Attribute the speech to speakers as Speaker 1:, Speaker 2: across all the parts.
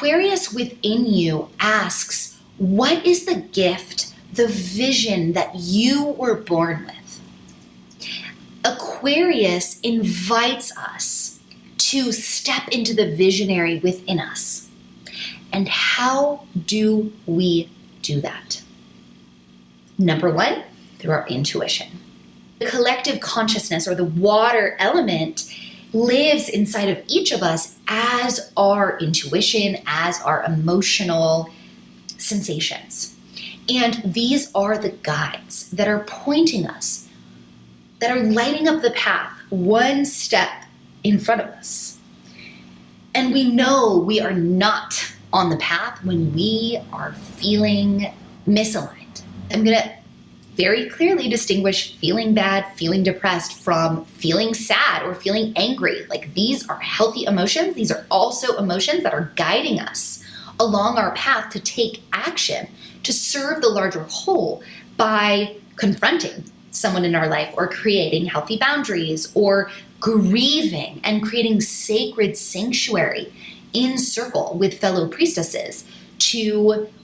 Speaker 1: Aquarius within you asks, what is the gift, the vision that you were born with? Aquarius invites us to step into the visionary within us. And how do we do that? Number one, through our intuition. The collective consciousness, or the water element, lives inside of each of us as our intuition, as our emotional sensations. And these are the guides that are pointing us, that are lighting up the path one step in front of us. And we know we are not on the path when we are feeling misaligned. I'm going to very clearly distinguish feeling bad, feeling depressed from feeling sad or feeling angry. Like, these are healthy emotions. These are also emotions that are guiding us along our path to take action to serve the larger whole by confronting someone in our life, or creating healthy boundaries, or grieving and creating sacred sanctuary in circle with fellow priestesses,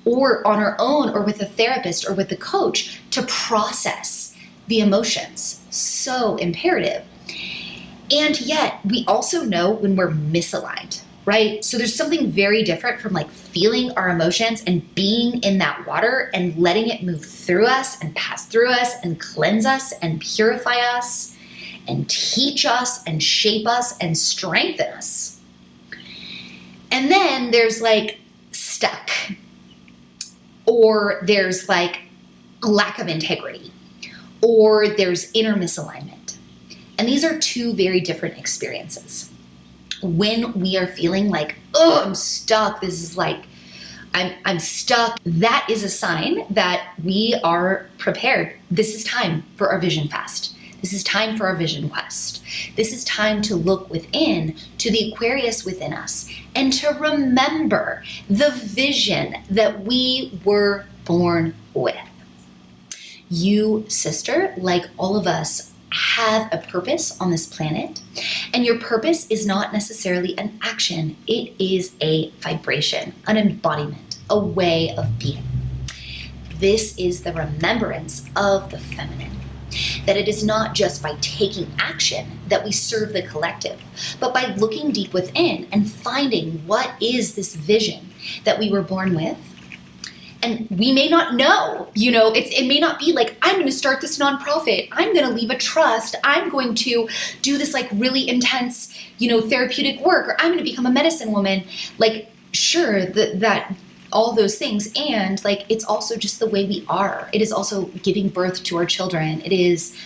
Speaker 1: or on our own, or with a therapist or with a coach, to process the emotions. So imperative. And yet we also know when we're misaligned, right? So there's something very different from like feeling our emotions and being in that water and letting it move through us and pass through us and cleanse us and purify us and teach us and shape us and strengthen us. And then there's like stuck, or there's like a lack of integrity, or there's inner misalignment. And these are two very different experiences. When we are feeling like, oh, I'm stuck, this is like, I'm stuck, that is a sign that we are prepared. This is time for our vision fast. This is time for our vision quest. This is time to look within, to the Aquarius within us, and to remember the vision that we were born with. You, sister, like all of us, have a purpose on this planet, and your purpose is not necessarily an action. It is a vibration, an embodiment, a way of being. This is the remembrance of the feminine. That it is not just by taking action that we serve the collective, but by looking deep within and finding what is this vision that we were born with. And we may not know, it may not be like, I'm going to start this nonprofit, I'm going to leave a trust, I'm going to do this like really intense, therapeutic work, or I'm going to become a medicine woman. Like, sure, that all those things. And like, it's also just the way we are. It is also giving birth to our children. It is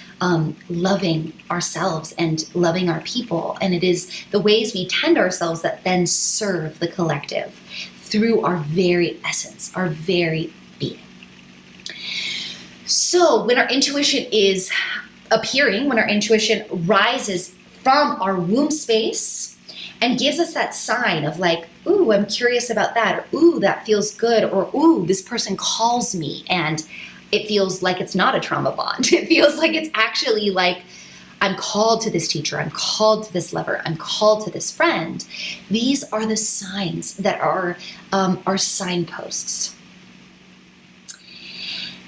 Speaker 1: loving ourselves and loving our people. And it is the ways we tend ourselves that then serve the collective through our very essence, our very being. So when our intuition is appearing, when our intuition rises from our womb space and gives us that sign of like, ooh, I'm curious about that, or ooh, that feels good, or ooh, this person calls me and it feels like it's not a trauma bond. It feels like it's actually like, I'm called to this teacher, I'm called to this lover, I'm called to this friend. These are the signs that are signposts.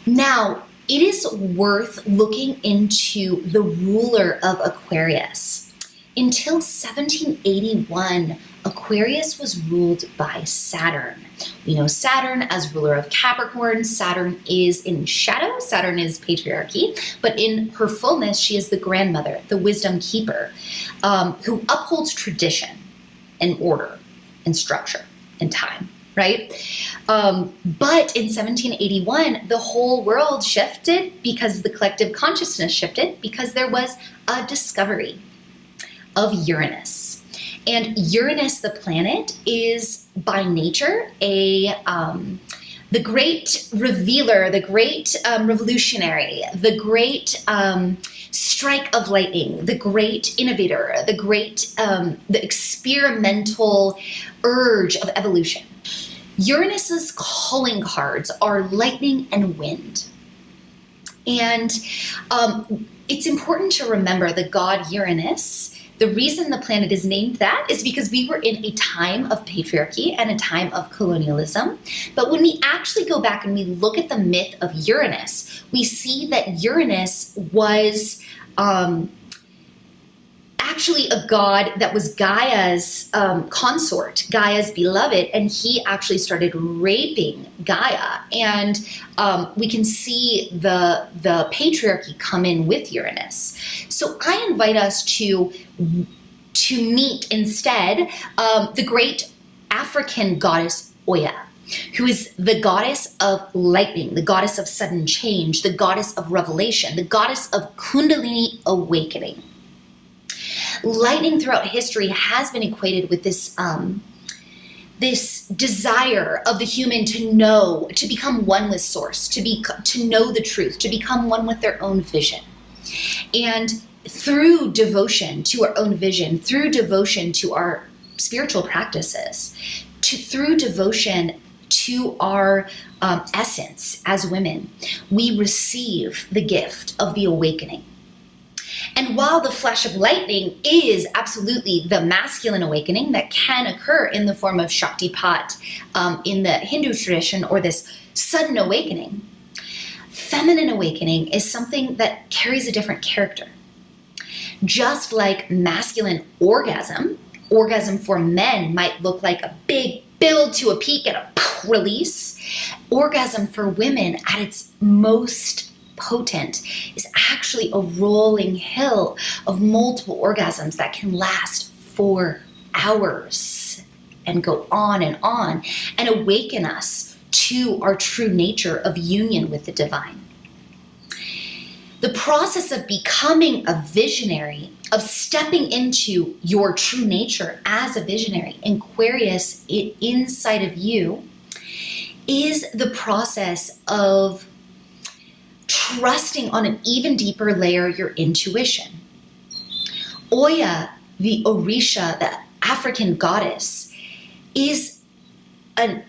Speaker 1: Now, it is worth looking into the ruler of Aquarius. Until 1781, Aquarius was ruled by Saturn. We know Saturn as ruler of Capricorn. Saturn is in shadow. Saturn is patriarchy. But in her fullness, she is the grandmother, the wisdom keeper, who upholds tradition and order and structure and time, right? But in 1781, the whole world shifted because the collective consciousness shifted, because there was a discovery of Uranus. And Uranus, the planet, is by nature the great revealer, the great revolutionary, the great strike of lightning, the great innovator, the experimental urge of evolution. Uranus's calling cards are lightning and wind. And it's important to remember the god Uranus the reason the planet is named that is because we were in a time of patriarchy and a time of colonialism. But when we actually go back and we look at the myth of Uranus, we see that Uranus was actually a god that was Gaia's consort, Gaia's beloved, and he actually started raping Gaia. And we can see the patriarchy come in with Uranus. So I invite us to meet instead the great African goddess Oya, who is the goddess of lightning, the goddess of sudden change, the goddess of revelation, the goddess of Kundalini awakening. Lightning throughout history has been equated with this this desire of the human to know, to become one with source, to know the truth, to become one with their own vision. And through devotion to our own vision, through devotion to our spiritual practices, through devotion to our essence as women, we receive the gift of the awakening. And while the flash of lightning is absolutely the masculine awakening that can occur in the form of Shaktipat in the Hindu tradition, or this sudden awakening, feminine awakening is something that carries a different character. Just like masculine orgasm for men might look like a big build to a peak and a release, orgasm for women at its most potent is actually a rolling hill of multiple orgasms that can last for hours and go on and awaken us to our true nature of union with the divine. The process of becoming a visionary, of stepping into your true nature as a visionary, Aquarius, inside of you, is the process of trusting on an even deeper layer your intuition. Oya, the Orisha, the African goddess, is the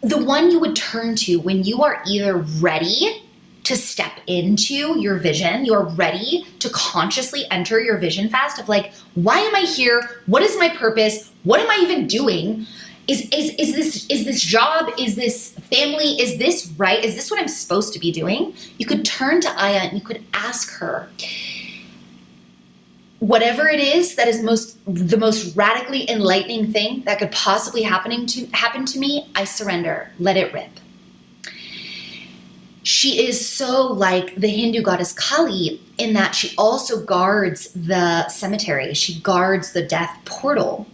Speaker 1: one you would turn to when you are either ready to step into your vision, you're ready to consciously enter your vision fast of like, why am I here? What is my purpose? What am I even doing? Is this job? Is this family? Is this right? Is this what I'm supposed to be doing? You could turn to Aya and you could ask her, whatever it is that is the most radically enlightening thing that could possibly happen to me, I surrender. Let it rip. She is so like the Hindu goddess Kali in that she also guards the cemetery. She guards the death portal.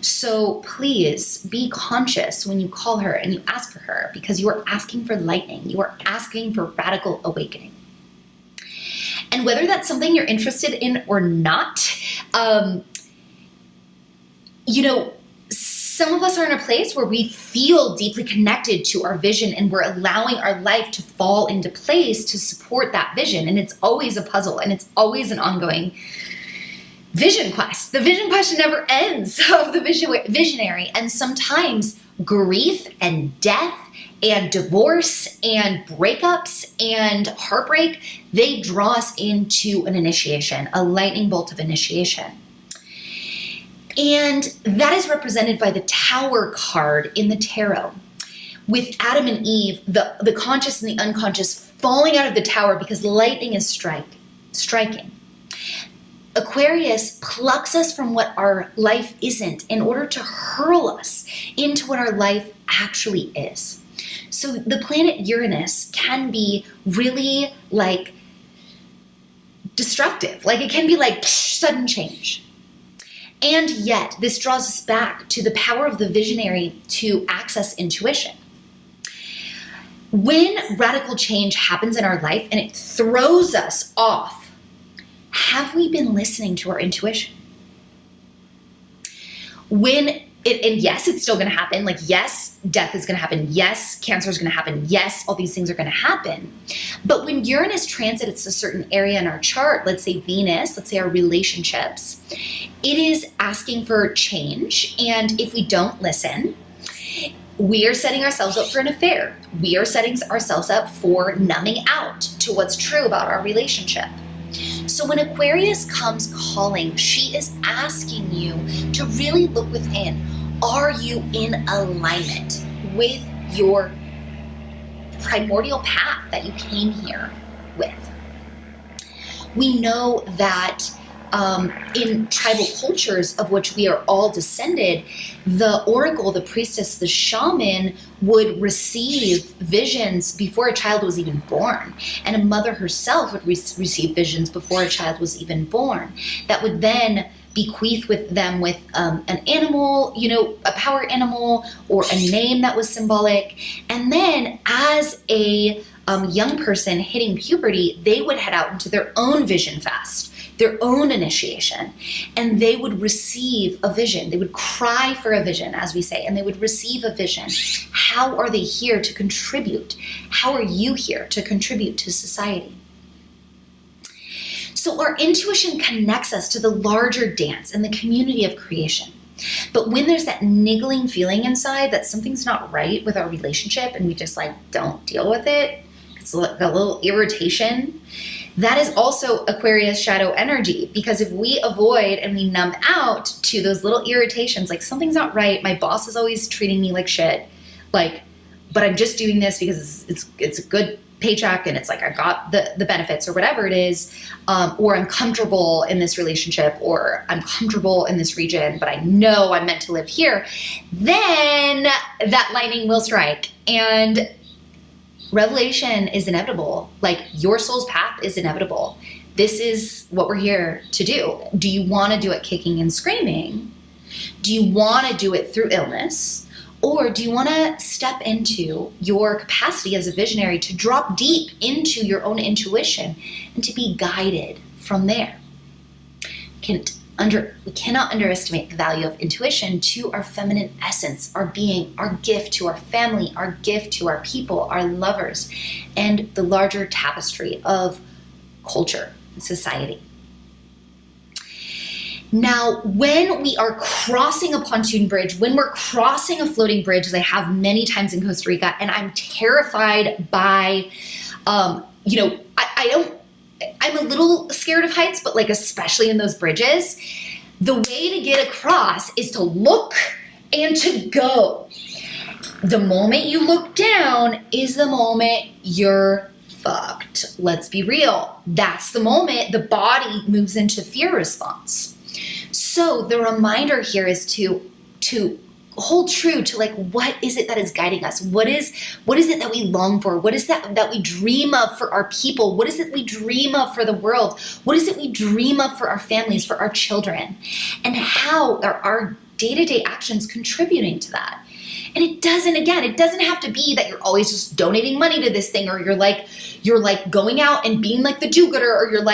Speaker 1: So please be conscious when you call her and you ask for her, because you are asking for lightning. You are asking for radical awakening. And whether that's something you're interested in or not, some of us are in a place where we feel deeply connected to our vision and we're allowing our life to fall into place to support that vision. And it's always a puzzle and it's always an ongoing vision quest. The vision quest never ends of the visionary. And sometimes grief and death and divorce and breakups and heartbreak, they draw us into an initiation, a lightning bolt of initiation. And that is represented by the Tower card in the tarot, with Adam and Eve, the conscious and the unconscious falling out of the tower because lightning is striking. Aquarius plucks us from what our life isn't in order to hurl us into what our life actually is. So the planet Uranus can be really like destructive. Like it can be like sudden change. And yet this draws us back to the power of the visionary to access intuition. When radical change happens in our life and it throws us off, have we been listening to our intuition? And yes, it's still going to happen. Like, yes, death is going to happen. Yes, cancer is going to happen. Yes, all these things are going to happen. But when Uranus transits a certain area in our chart, let's say Venus, let's say our relationships, it is asking for change. And if we don't listen, we are setting ourselves up for an affair. We are setting ourselves up for numbing out to what's true about our relationship. So when Aquarius comes calling, she is asking you to really look within. Are you in alignment with your primordial path that you came here with? We know that in tribal cultures of which we are all descended, the oracle, the priestess, the shaman would receive visions before a child was even born. And a mother herself would receive visions before a child was even born. That would then bequeath with them with an animal, a power animal or a name that was symbolic. And then as a young person hitting puberty, they would head out into their own vision fast, their own initiation, and they would receive a vision. They would cry for a vision, as we say, and they would receive a vision. How are they here to contribute? How are you here to contribute to society? So our intuition connects us to the larger dance and the community of creation. But when there's that niggling feeling inside that something's not right with our relationship and we just don't deal with it, it's like a little irritation, that is also Aquarius shadow energy. Because if we avoid and we numb out to those little irritations, like something's not right, my boss is always treating me like shit, but I'm just doing this because it's a good paycheck and it's like I got the benefits or whatever it is, or I'm comfortable in this relationship, or I'm comfortable in this region, but I know I'm meant to live here, then that lightning will strike. And revelation is inevitable. Like your soul's path is inevitable. This is what we're here to do. Do you want to do it kicking and screaming? Do you want to do it through illness? Or do you want to step into your capacity as a visionary to drop deep into your own intuition and to be guided from there? We cannot underestimate the value of intuition to our feminine essence, our being, our gift to our family, our gift to our people, our lovers, and the larger tapestry of culture and society. Now, when we are crossing a pontoon bridge, when we're crossing a floating bridge, as I have many times in Costa Rica, and I'm terrified by, I'm a little scared of heights, but especially in those bridges, the way to get across is to look and to go. The moment you look down is the moment you're fucked. Let's be real. That's the moment the body moves into fear response. So the reminder here is to hold true to what is it that is guiding us? What is it that we long for? What is that we dream of for our people? What is it we dream of for the world? What is it we dream of for our families, for our children? And how are our day-to-day actions contributing to that? And it doesn't have to be that you're always just donating money to this thing, or you're going out and being the do-gooder, or you're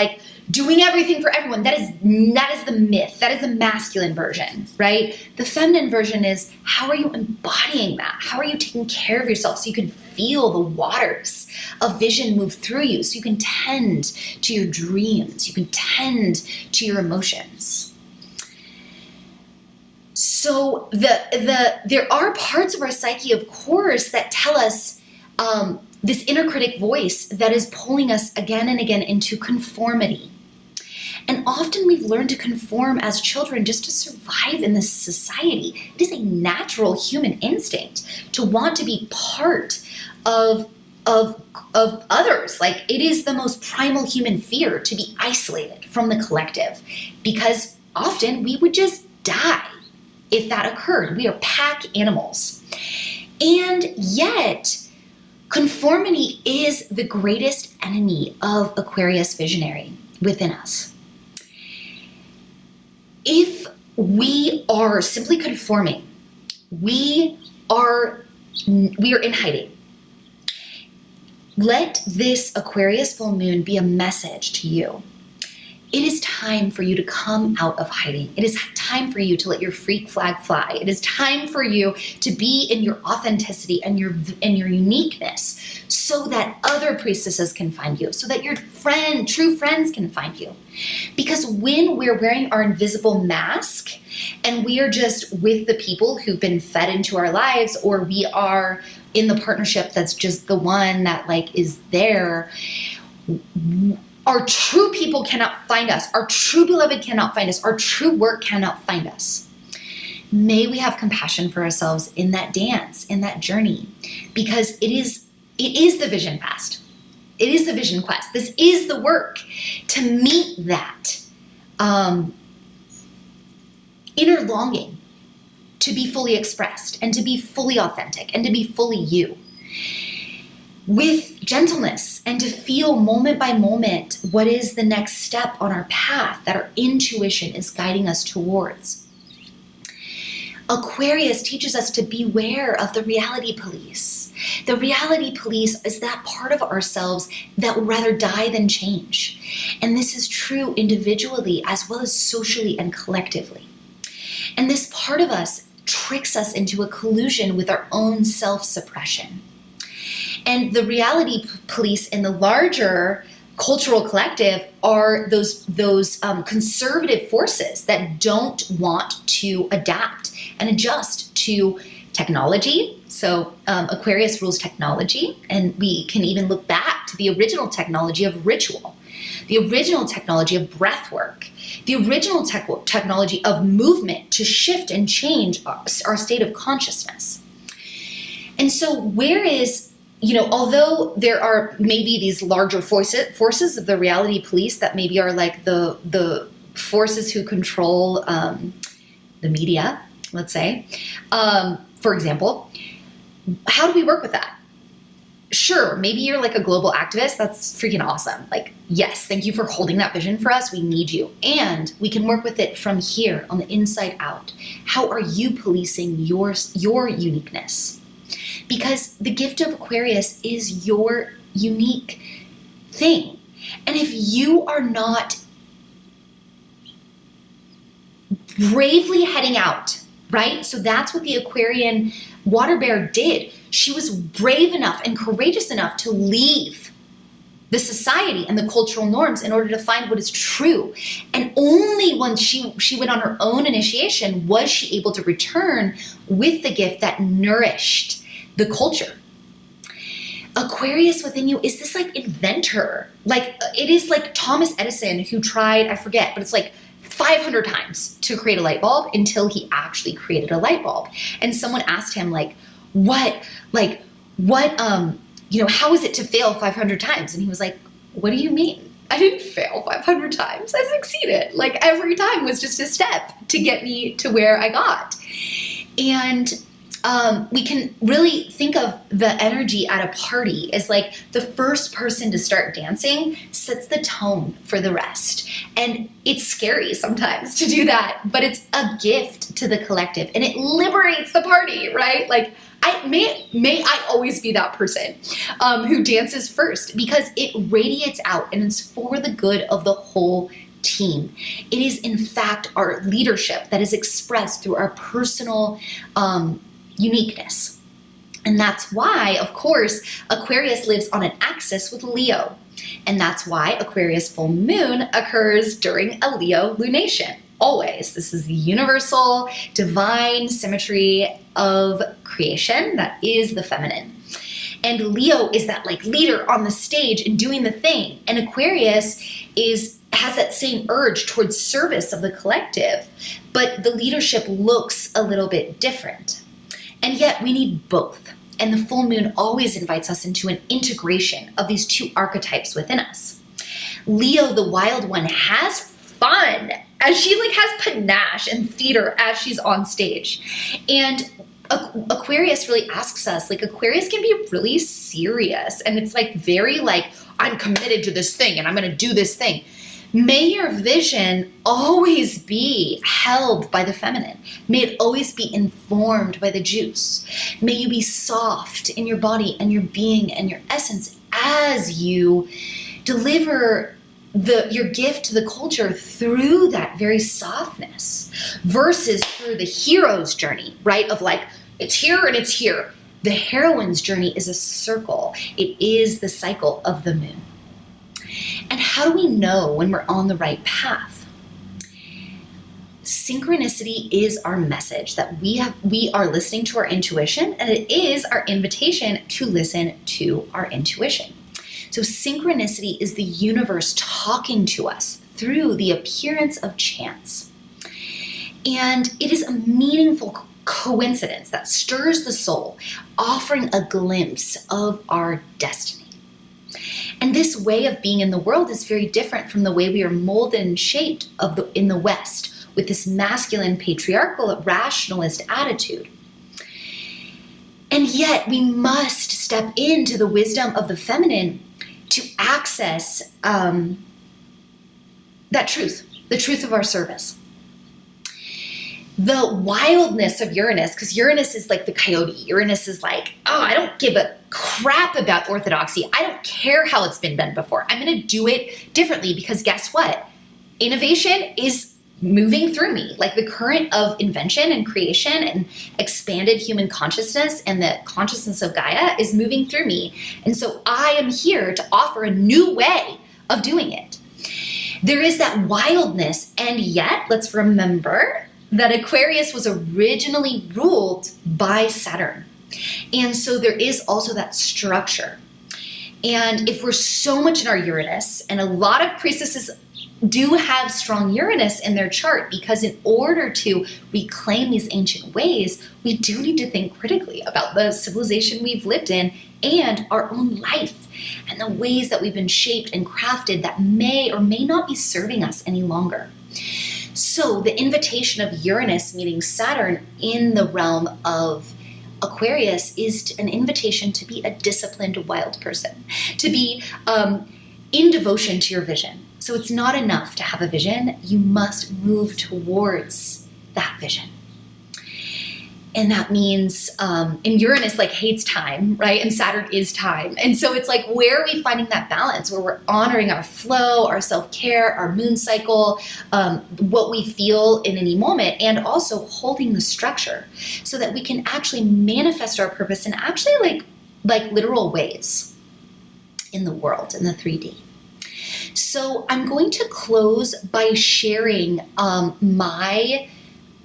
Speaker 1: doing everything for everyone. That is the myth. That is the masculine version, right? The feminine version is, how are you embodying that? How are you taking care of yourself so you can feel the waters of vision move through you, so you can tend to your dreams, you can tend to your emotions? So there are parts of our psyche, of course, that tell us this inner critic voice that is pulling us again and again into conformity. And often we've learned to conform as children just to survive in this society. It is a natural human instinct to want to be part of others. It is the most primal human fear to be isolated from the collective, because often we would just die if that occurred. We are pack animals. And yet, conformity is the greatest enemy of Aquarius visionary within us. If we are simply conforming, we are in hiding. Let this Aquarius full moon be a message to you. It is time for you to come out of hiding. It is time for you to let your freak flag fly. It is time for you to be in your authenticity and your uniqueness, so that other priestesses can find you, so that your true friends can find you. Because when we're wearing our invisible mask and we are just with the people who've been fed into our lives, or we are in the partnership that's just the one that is there, Our true people cannot find us. Our true beloved cannot find us. Our true work cannot find us. May we have compassion for ourselves in that dance, in that journey, because it is the vision fast. It is the vision quest. This is the work to meet that inner longing to be fully expressed and to be fully authentic and to be fully you with gentleness, and to feel moment by moment what is the next step on our path that our intuition is guiding us towards. Aquarius teaches us to beware of the reality police. The reality police is that part of ourselves that would rather die than change. And this is true individually as well as socially and collectively. And this part of us tricks us into a collusion with our own self-suppression. And the reality police in the larger cultural collective are those conservative forces that don't want to adapt and adjust to technology. So Aquarius rules technology, and we can even look back to the original technology of ritual, the original technology of breath work, the original technology of movement to shift and change our state of consciousness. And so where is, although there are maybe these larger forces of the reality police that maybe are like the forces who control the media, let's say, for example, how do we work with that? Sure, maybe you're like a global activist. That's freaking awesome. Like, yes, thank you for holding that vision for us. We need you. And we can work with it from here on the inside out. How are you policing your uniqueness? Because the gift of Aquarius is your unique thing. And if you are not bravely heading out, right? So that's what the Aquarian water bear did. She was brave enough and courageous enough to leave the society and the cultural norms in order to find what is true. And only once she went on her own initiation was she able to return with the gift that nourished the culture. Aquarius within you is this like inventor. Like it is like Thomas Edison who tried, I forget, but it's like 500 times to create a light bulb until he actually created a light bulb. And someone asked him how is it to fail 500 times? And he was like, what do you mean? I didn't fail 500 times. I succeeded. Like every time was just a step to get me to where I got. And we can really think of the energy at a party as like the first person to start dancing sets the tone for the rest. And it's scary sometimes to do that, but it's a gift to the collective and it liberates the party, right? Like may I always be that person who dances first, because it radiates out and it's for the good of the whole team. It is in fact our leadership that is expressed through our personal uniqueness. And that's why, of course, Aquarius lives on an axis with Leo. And that's why Aquarius full moon occurs during a Leo lunation. Always. This is the universal divine symmetry of creation that is the feminine. And Leo is that like leader on the stage and doing the thing. And Aquarius has that same urge towards service of the collective, but the leadership looks a little bit different. And yet we need both. And the full moon always invites us into an integration of these two archetypes within us. Leo, the wild one, has fun as she like has panache and theater as she's on stage. And Aquarius really asks us, like Aquarius can be really serious. And it's like very like, I'm committed to this thing and I'm going to do this thing. May your vision always be held by the feminine. May it always be informed by the juice. May you be soft in your body and your being and your essence as you deliver your gift to the culture through that very softness versus through the hero's journey, right? Of like, it's here and it's here. The heroine's journey is a circle. It is the cycle of the moon. And how do we know when we're on the right path? Synchronicity is our message that we are listening to our intuition, and it is our invitation to listen to our intuition. So synchronicity is the universe talking to us through the appearance of chance. And it is a meaningful coincidence that stirs the soul, offering a glimpse of our destiny. And this way of being in the world is very different from the way we are molded and shaped in the West, with this masculine, patriarchal, rationalist attitude. And yet we must step into the wisdom of the feminine to access that truth, the truth of our service. The wildness of Uranus, because Uranus is like the coyote. Uranus is like, oh, I don't give a crap about orthodoxy. I don't care how it's been done before. I'm going to do it differently because guess what? Innovation is moving through me. Like the current of invention and creation and expanded human consciousness and the consciousness of Gaia is moving through me. And so I am here to offer a new way of doing it. There is that wildness, and yet let's remember that Aquarius was originally ruled by Saturn. And so there is also that structure. And if we're so much in our Uranus, and a lot of priestesses do have strong Uranus in their chart, because in order to reclaim these ancient ways, we do need to think critically about the civilization we've lived in and our own life and the ways that we've been shaped and crafted that may or may not be serving us any longer. So the invitation of Uranus meeting Saturn in the realm of Aquarius is an invitation to be a disciplined wild person, to be in devotion to your vision. So it's not enough to have a vision, you must move towards that vision. And that means, and Uranus like hates time, right? And Saturn is time. And so it's like, where are we finding that balance where we're honoring our flow, our self-care, our moon cycle, what we feel in any moment, and also holding the structure so that we can actually manifest our purpose in actually like literal ways in the world, in the 3D. So I'm going to close by sharing my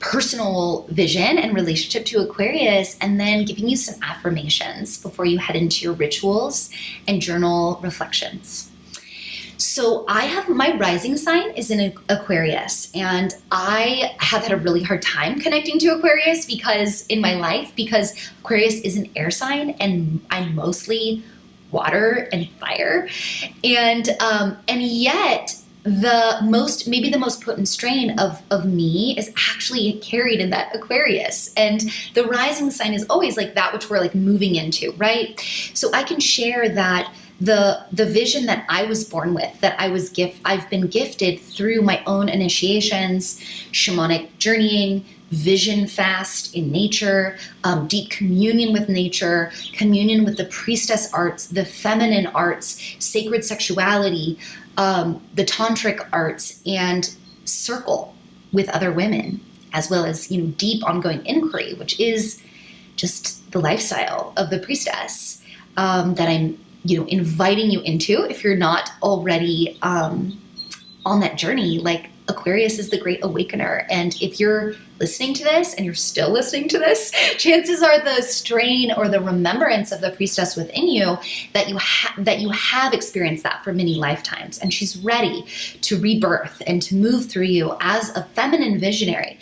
Speaker 1: personal vision and relationship to Aquarius, and then giving you some affirmations before you head into your rituals and journal reflections. So I have, my rising sign is in Aquarius, and I have had a really hard time connecting to Aquarius in my life, because Aquarius is an air sign and I'm mostly water and fire. And yet maybe the most potent strain of me is actually carried in that Aquarius. And the rising sign is always like that which we're like moving into, right? So I can share that the vision that I was born with, that I've been gifted through my own initiations, shamanic journeying, vision fast in nature, deep communion with nature, communion with the priestess arts, the feminine arts, sacred sexuality, the tantric arts, and circle with other women, as well as, deep ongoing inquiry, which is just the lifestyle of the priestess that I'm, inviting you into if you're not already on that journey. Like Aquarius is the great awakener. And if you're listening to this and you're still listening to this, chances are the strain or the remembrance of the priestess within you that you have experienced that for many lifetimes. And she's ready to rebirth and to move through you as a feminine visionary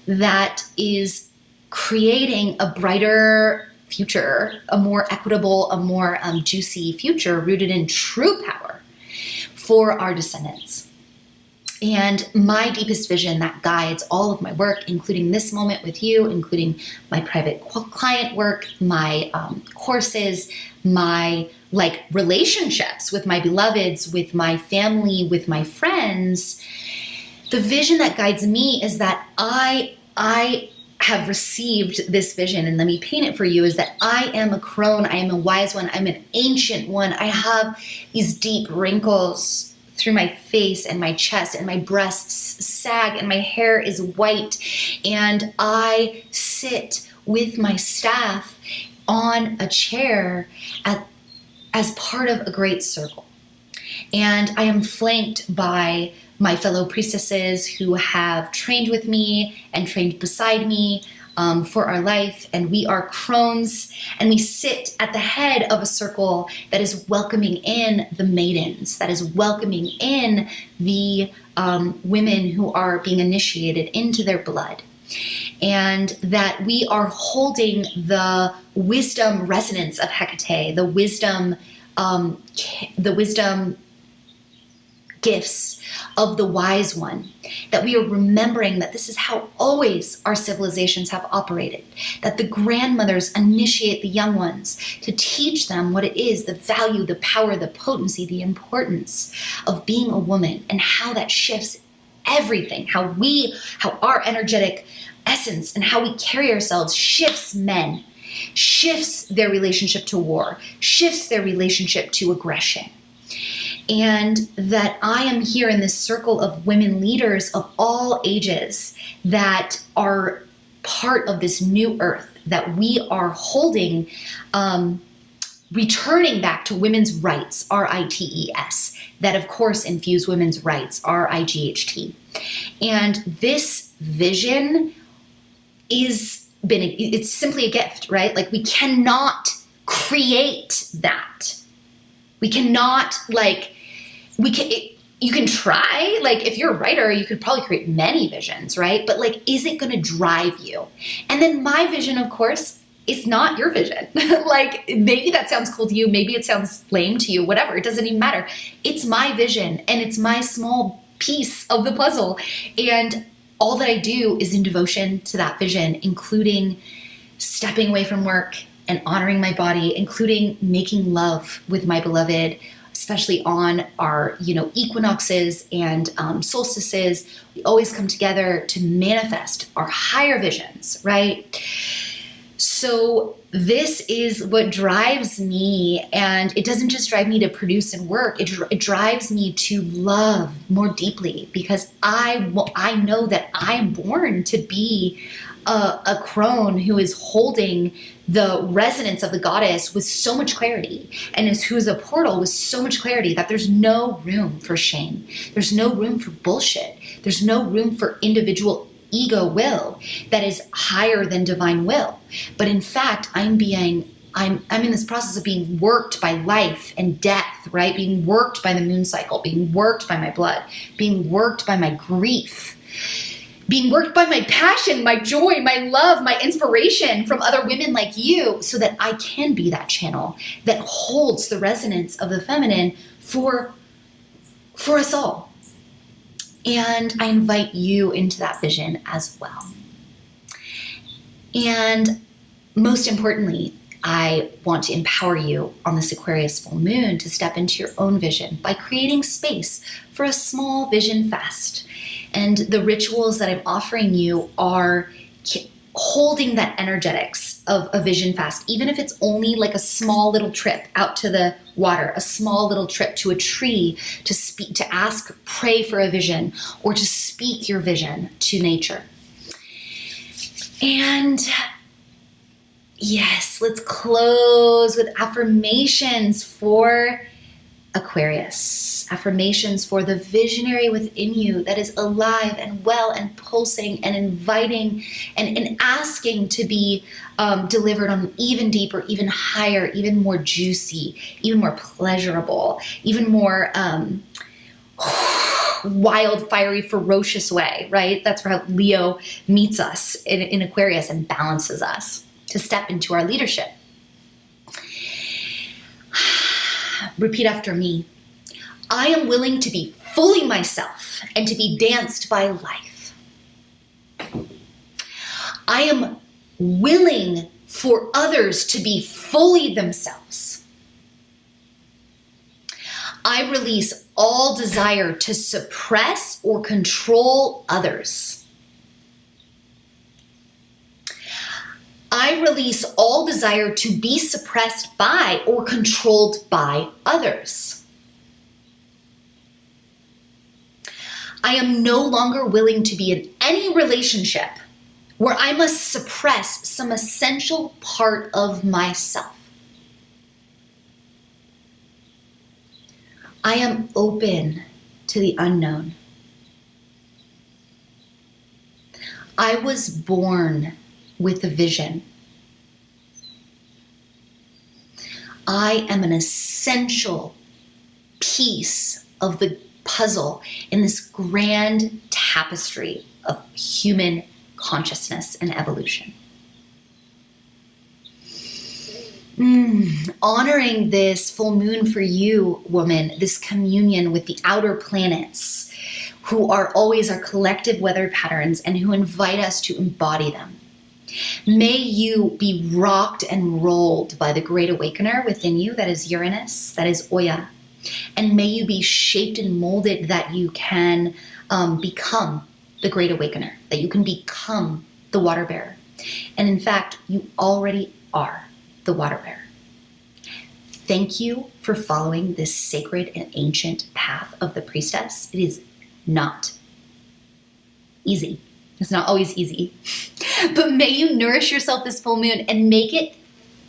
Speaker 1: that is creating a brighter future, a more equitable, a more juicy future rooted in true power for our descendants. And my deepest vision that guides all of my work, including this moment with you, including my private client work, my courses, my relationships with my beloveds, with my family, with my friends, the vision that guides me is that I have received this vision, and let me paint it for you, is that I am a crone, I am a wise one, I'm an ancient one. I have these deep wrinkles through my face and my chest, and my breasts sag, and my hair is white, and I sit with my staff on a chair as part of a great circle. And I am flanked by my fellow priestesses who have trained with me and trained beside me, for our life, and we are crones, and we sit at the head of a circle that is welcoming in the maidens, that is welcoming in the women who are being initiated into their blood, and that we are holding the wisdom resonance of Hecate, the wisdom gifts of the wise one, that we are remembering that this is how always our civilizations have operated, that the grandmothers initiate the young ones to teach them what it is, the value, the power, the potency, the importance of being a woman, and how that shifts everything, how our energetic essence and how we carry ourselves shifts men, shifts their relationship to war, shifts their relationship to aggression. And that I am here in this circle of women leaders of all ages that are part of this new earth that we are holding, returning back to women's rights, RITES, that of course infuse women's rights, RIGHT. And this vision it's simply a gift, right? Like, we cannot create that. We cannot, you can try, if you're a writer, you could probably create many visions, right? But is it going to drive you? And then my vision, of course, is not your vision. Maybe that sounds cool to you. Maybe it sounds lame to you, whatever. It doesn't even matter. It's my vision, and it's my small piece of the puzzle. And all that I do is in devotion to that vision, including stepping away from work and honoring my body, including making love with my beloved, especially on our, equinoxes and solstices. We always come together to manifest our higher visions, right? So this is what drives me, and it doesn't just drive me to produce and work. It drives me to love more deeply, because I know that I'm born to be a crone who is holding the resonance of the goddess with so much clarity, and who is a portal with so much clarity that there's no room for shame. There's no room for bullshit. There's no room for individual ego will that is higher than divine will. But in fact, I'm in this process of being worked by life and death, right? Being worked by the moon cycle, being worked by my blood, being worked by my grief, being worked by my passion, my joy, my love, my inspiration from other women like you, so that I can be that channel that holds the resonance of the feminine for us all. And I invite you into that vision as well. And most importantly, I want to empower you on this Aquarius full moon to step into your own vision by creating space for a small vision fast. And the rituals that I'm offering you are holding that energetics of a vision fast, even if it's only a small little trip out to the water, a small little trip to a tree to speak, to ask, pray for a vision, or to speak your vision to nature. And yes, let's close with affirmations for Aquarius. Affirmations for the visionary within you that is alive and well and pulsing and inviting and asking to be delivered on an even deeper, even higher, even more juicy, even more pleasurable, even more wild, fiery, ferocious way, right? That's how Leo meets us in Aquarius and balances us to step into our leadership. Repeat after me. I am willing to be fully myself and to be danced by life. I am willing for others to be fully themselves. I release all desire to suppress or control others. I release all desire to be suppressed by or controlled by others. I am no longer willing to be in any relationship where I must suppress some essential part of myself. I am open to the unknown. I was born with a vision. I am an essential piece of the puzzle in this grand tapestry of human consciousness and evolution. Honoring this full moon for you, woman, this communion with the outer planets, who are always our collective weather patterns and who invite us to embody them. May you be rocked and rolled by the great awakener within you, that is Uranus, that is Oya. And may you be shaped and molded that you can become the great awakener, that you can become the water bearer. And in fact, you already are the water bearer. Thank you for following this sacred and ancient path of the priestess. It is not easy. It's not always easy. But may you nourish yourself this full moon and make it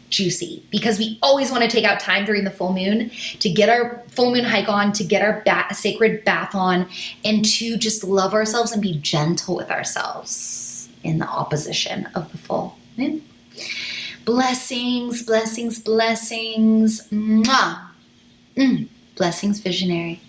Speaker 1: juicy, because we always want to take out time during the full moon to get our full moon hike on, to get our sacred bath on, and to just love ourselves and be gentle with ourselves in the opposition of the full moon. Blessings, blessings, blessings. Mwah. Blessings, visionary.